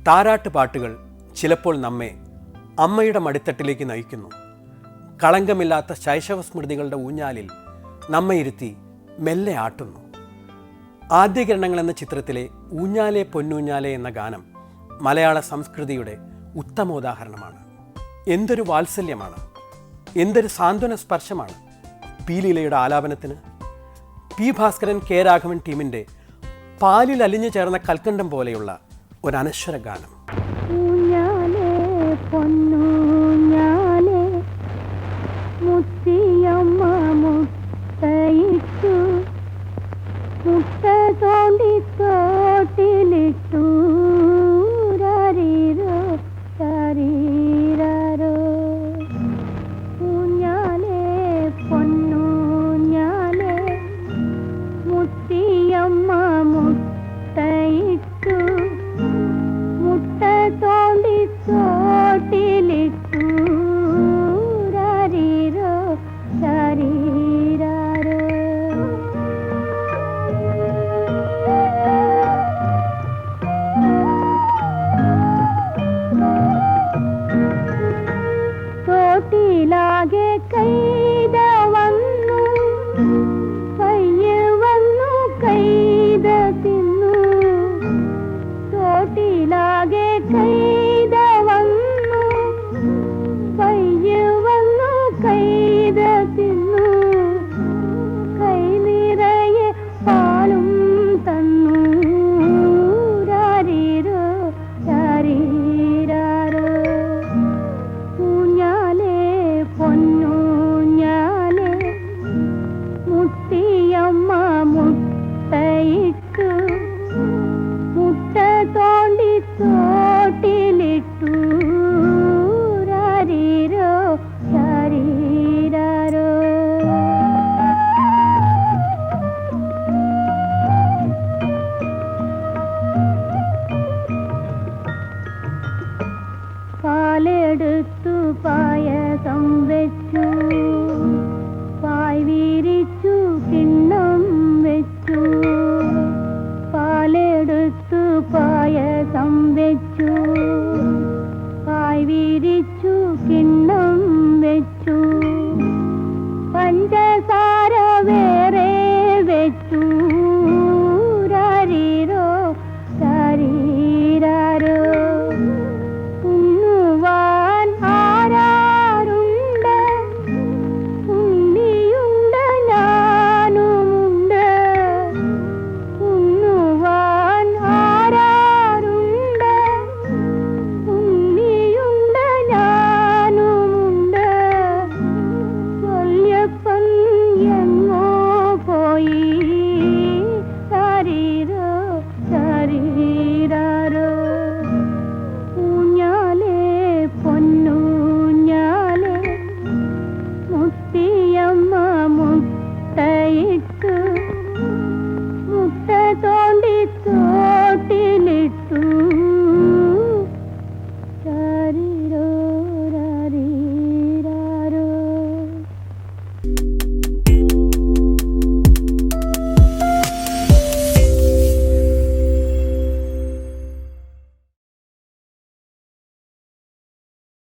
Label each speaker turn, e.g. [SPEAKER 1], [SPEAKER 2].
[SPEAKER 1] താരാട്ട് പാട്ടുകൾ ചിലപ്പോൾ നമ്മെ അമ്മയുടെ മടിത്തട്ടിലേക്ക് നയിക്കുന്നു. കളങ്കമില്ലാത്ത ശൈശവ സ്മൃതികളുടെ ഊഞ്ഞാലിൽ നമ്മെ ഇരുത്തി മെല്ലെ ആട്ടുന്നു. ആദ്യകിരണങ്ങൾ എന്ന ചിത്രത്തിലെ ഊഞ്ഞാലേ പൊന്നൂഞ്ഞാലേ എന്ന ഗാനം മലയാള സംസ്കൃതിയുടെ ഉത്തമോദാഹരണമാണ്. എന്തൊരു വാത്സല്യമാണ്, എന്തൊരു സാന്ത്വന സ്പർശമാണ് പി ലീലയുടെ ആലാപനത്തിന്. പി ഭാസ്കരൻ, കെ രാഘവൻ ടീമിൻ്റെ പാലിൽ അലിഞ്ഞു ചേർന്ന കൽക്കണ്ടം പോലെയുള്ള ഒരു അനശ്വര ഗാനം.
[SPEAKER 2] പായസം വെച്ചു, പായ് വിരിച്ചു, കിണ്ണം വെച്ചു. പാലെടുത്തു പായസം വെച്ചു, പായ് വിരിച്ചു.